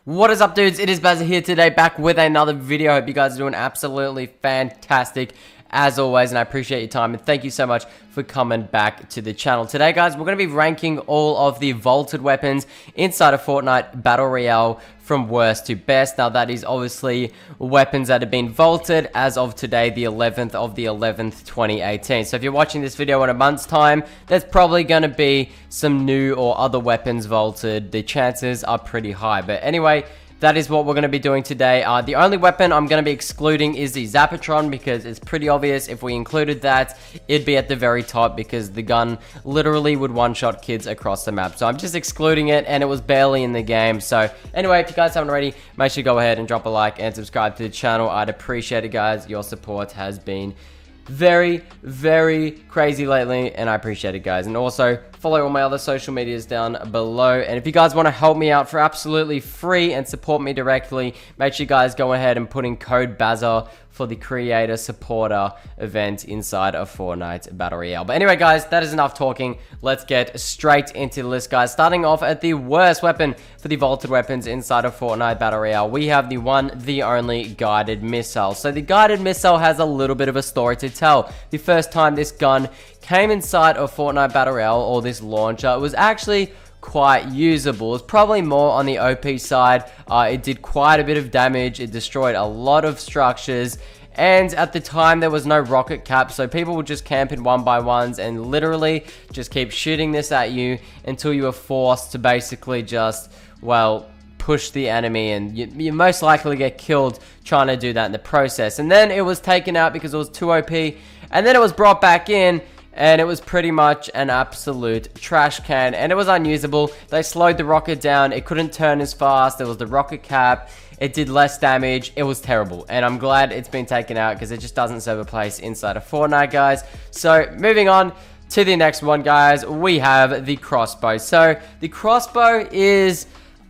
What is up, dudes? It is Bazzaa here today, back with another video. Hope you guys are doing absolutely fantastic as always, and I appreciate your time, and thank you so much for coming back to the channel. Today, guys, we're going to be ranking all of the vaulted weapons inside of Fortnite Battle Royale from worst to best. Now, that is obviously weapons that have been vaulted as of today, the 11th of the 11th, 2018. So if you're watching this video in a month's time, there's probably going to be some new or other weapons vaulted. The chances are pretty high. But anyway, that is what we're going to be doing today. The only weapon I'm going to be excluding is the Zappatron, because it's pretty obvious if we included that, it'd be at the very top, because the gun literally would one-shot kids across the map. So I'm just excluding it, and it was barely in the game. So anyway, if you guys haven't already, make sure you go ahead and drop a like and subscribe to the channel. I'd appreciate it, guys. Your support has been very crazy lately, and I appreciate it, guys. And also follow all my other social medias down below, and if you guys want to help me out for absolutely free and support me directly, make sure you guys go ahead and put in code Bazzaa for the creator supporter event inside of Fortnite Battle Royale. But anyway, guys, that is enough talking. Let's get straight into the list, guys. Starting off at the worst weapon for the vaulted weapons inside of Fortnite Battle Royale, we have the one, the only guided missile. So the guided missile has a little bit of a story to tell. The first time this gun came inside of Fortnite Battle Royale, or this launcher, it was actually quite usable. It's probably more on the OP side. It did quite a bit of damage. It destroyed a lot of structures, and at the time there was no rocket cap, so people would just camp in 1x1s and literally just keep shooting this at you until you were forced to basically just, well, push the enemy, and you most likely get killed trying to do that in the process. And then it was taken out because it was too OP, and then it was brought back in, and it was pretty much an absolute trash can, and it was unusable. They slowed the rocket down. It couldn't turn as fast. There was the rocket cap. It did less damage. It was terrible, and I'm glad it's been taken out because it just doesn't serve a place inside of Fortnite, guys. So moving on to the next one, guys, we have the crossbow. So the crossbow is...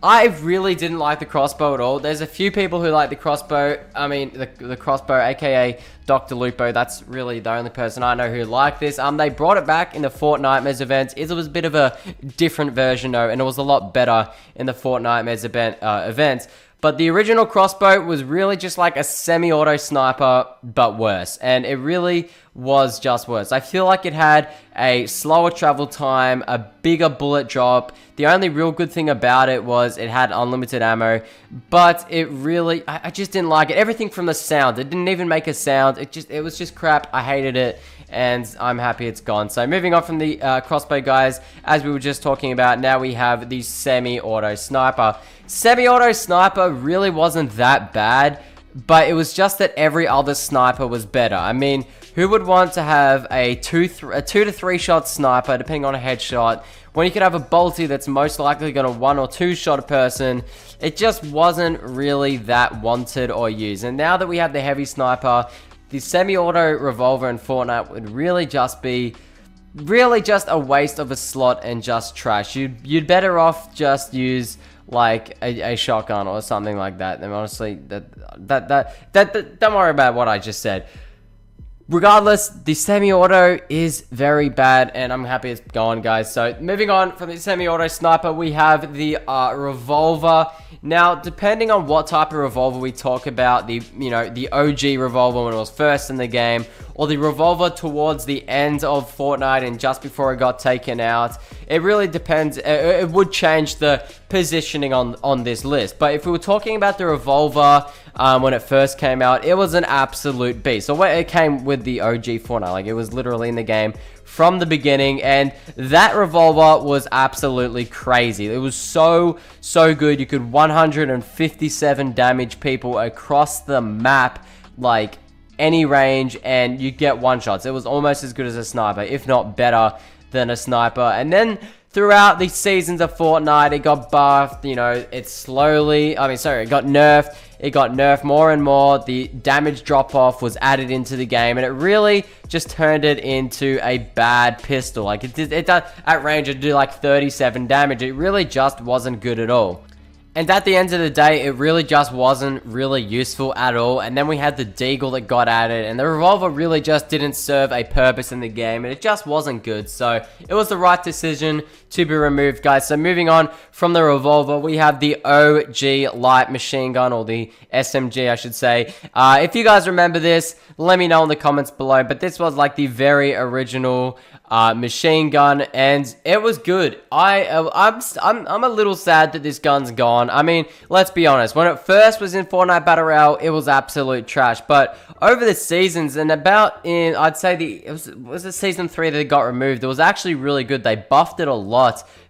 I really didn't like the crossbow at all. There's a few people who like the crossbow. I mean, the crossbow, aka Dr. Lupo. That's really the only person I know who liked this. They brought it back in the Fortnitemares event. It was a bit of a different version, though, and it was a lot better in the Fortnitemares event. But the original crossbow was really just like a semi-auto sniper, but worse. And it really was just worse. I feel like it had a slower travel time, a bigger bullet drop. The only real good thing about it was it had unlimited ammo, but it really, I just didn't like it. Everything from the sound, it didn't even make a sound. It was just crap. I hated it, and I'm happy it's gone. So moving on from the crossbow, guys, as we were just talking about, now we have the semi-auto sniper. Semi-auto sniper really wasn't that bad, but it was just that every other sniper was better. I mean, who would want to have a 2 to 3 shot sniper, depending on a headshot, when you could have a bolty that's most likely going to 1 or 2 shot a person? It just wasn't really that wanted or used. And now that we have the heavy sniper, the semi-auto revolver in Fortnite would really just be a waste of a slot and just trash. You'd better off just use like a shotgun or something like that. And honestly, don't worry about what I just said. Regardless, the semi-auto is very bad, and I'm happy it's gone, guys. So moving on from the semi-auto sniper, we have the revolver. Now, depending on what type of revolver we talk about, the OG revolver when it was first in the game, or the revolver towards the end of Fortnite and just before it got taken out, it really depends. It would change the positioning on this list. But if we were talking about the revolver when it first came out, it was an absolute beast. So when it came with the OG Fortnite, like, it was literally in the game from the beginning, and that revolver was absolutely crazy. It was so good. You could 157 damage people across the map, like any range, and you get one shots. It was almost as good as a sniper, if not better than a sniper. And then throughout the seasons of Fortnite, it got buffed. It got nerfed. It got nerfed more and more. The damage drop-off was added into the game, and it really just turned it into a bad pistol. Like, at range, it'd do like 37 damage. It really just wasn't good at all. And at the end of the day, it really just wasn't really useful at all. And then we had the deagle that got added, and the revolver really just didn't serve a purpose in the game, and it just wasn't good. So it was the right decision to be removed, guys. So moving on from the revolver, we have the OG light machine gun, or the SMG, I should say. If you guys remember this, let me know in the comments below. But this was like the very original machine gun, and it was good. I'm a little sad that this gun's gone. I mean, let's be honest. When it first was in Fortnite Battle Royale, it was absolute trash. But over the seasons, and I'd say was it season 3 that it got removed, it was actually really good. They buffed it a lot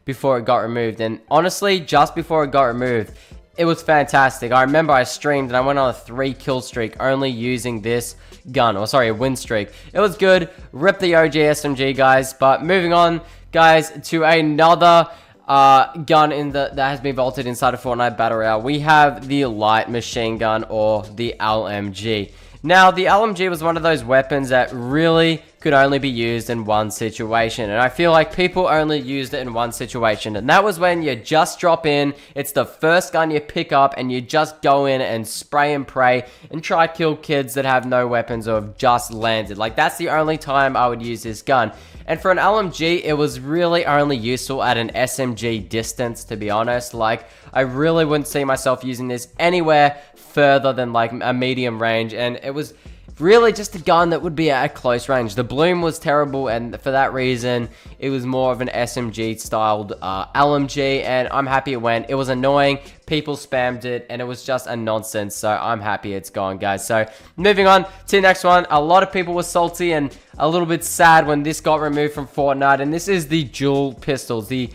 before it got removed, and honestly, just before it got removed, it was fantastic. I remember I streamed and I went on a 3 kill streak only using this gun, or sorry, a win streak. It was good. Rip the OG SMG, guys. But moving on, guys, to another gun that has been vaulted inside of Fortnite Battle Royale. We have the light machine gun, or the LMG. Now, the LMG was one of those weapons that really could only be used in one situation, and I feel like people only used it in one situation, and that was when you just drop in, it's the first gun you pick up, and you just go in and spray and pray and try to kill kids that have no weapons or have just landed. Like, that's the only time I would use this gun. And for an LMG, it was really only useful at an SMG distance, to be honest. Like, I really wouldn't see myself using this anywhere further than like a medium range, and it was really just a gun that would be at close range. The bloom was terrible, and for that reason, it was more of an SMG styled LMG, and I'm happy it went. It was annoying, people spammed it, and it was just a nonsense, so I'm happy it's gone, guys. So moving on to the next one, a lot of people were salty and a little bit sad when this got removed from Fortnite, and this is the Jool Pistols, the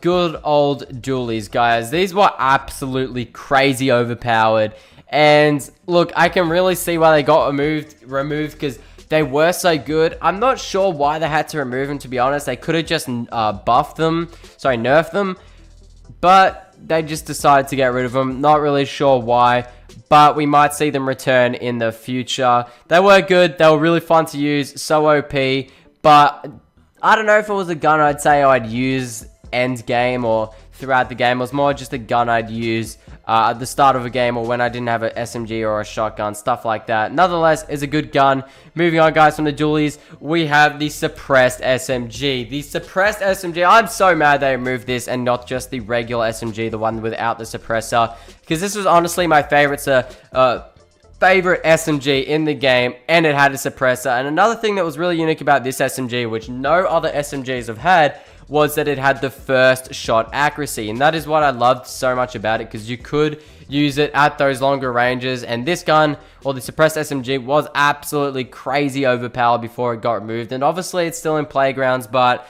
good old dualies, guys. These were absolutely crazy overpowered, and look, I can really see why they got removed because they were so good. I'm not sure why they had to remove them, to be honest. They could have just nerfed them, but they just decided to get rid of them. Not really sure why, but we might see them return in the future. They were good, they were really fun to use, so OP, but I don't know if it was a gun I'd say I'd use end game or throughout the game. It was more just a gun I'd use at the start of a game or when I didn't have an SMG or a shotgun, stuff like that. Nonetheless, it's a good gun. Moving on, guys, from the dualies, we have the suppressed SMG. The suppressed SMG, I'm so mad they removed this and not just the regular SMG, the one without the suppressor, because this was honestly my favorite SMG in the game, and it had a suppressor. And another thing that was really unique about this SMG, which no other SMGs have had, was that it had the first shot accuracy, and that is what I loved so much about it, because you could use it at those longer ranges. And this gun, or the suppressed SMG, was absolutely crazy overpowered before it got removed, and obviously it's still in playgrounds, but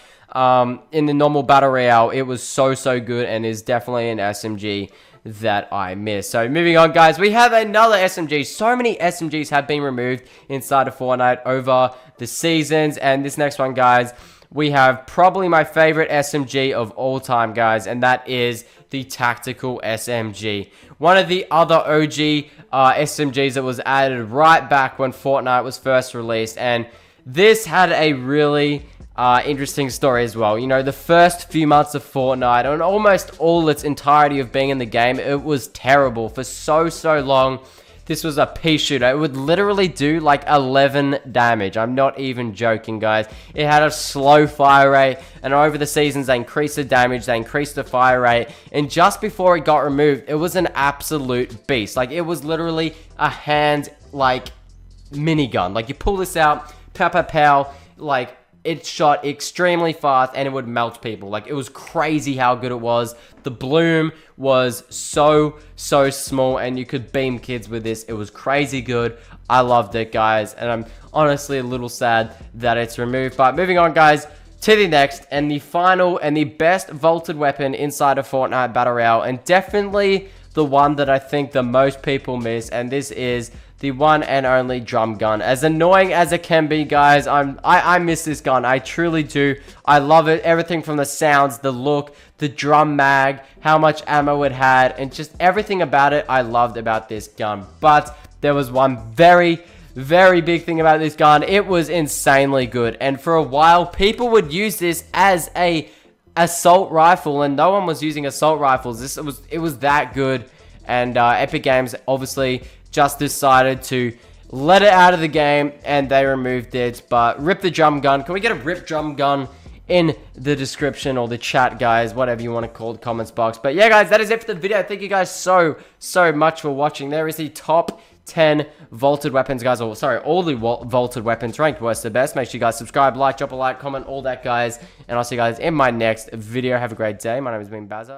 in the normal battle royale, it was so good, and is definitely an SMG that I miss. So moving on, guys, we have another SMG. So many SMGs have been removed inside of Fortnite over the seasons, and this next one, guys, we have probably my favorite SMG of all time, guys, and that is the Tactical SMG. One of the other OG SMGs that was added right back when Fortnite was first released, and this had a really interesting story as well. You know, the first few months of Fortnite, and almost all its entirety of being in the game, it was terrible for so long. This was a pea shooter. It would literally do like 11 damage. I'm not even joking, guys. It had a slow fire rate, and over the seasons, they increased the damage, they increased the fire rate, and just before it got removed, it was an absolute beast. Like, it was literally a hand, like, minigun. Like, you pull this out, pow, pow, pow, like, it shot extremely fast, and it would melt people. Like, it was crazy how good it was. The bloom was so small, and you could beam kids with this. It was crazy good. I loved it, guys, and I'm honestly a little sad that it's removed. But moving on, guys, to the next, and the final and the best vaulted weapon inside of Fortnite Battle Royale, and definitely the one that I think the most people miss, and this is the one and only drum gun. As annoying as it can be, guys, I miss this gun. I truly do. I love it. Everything from the sounds, the look, the drum mag, how much ammo it had, and just everything about it I loved about this gun. But there was one very big thing about this gun. It was insanely good, and for a while people would use this as a assault rifle, and no one was using assault rifles. It was that good, and Epic Games obviously just decided to let it out of the game, and they removed it. But rip the drum gun. Can we get a rip drum gun in the description or the chat, guys, whatever you want to call the comments box. But yeah, guys, that is it for the video. Thank you guys so much for watching. There is the top 10 vaulted weapons, guys, or sorry, all the vaulted weapons ranked worst to best. Make sure you guys subscribe, like, drop a like, comment, all that, guys, and I'll see you guys in my next video. Have a great day. My name has been Bazzaa.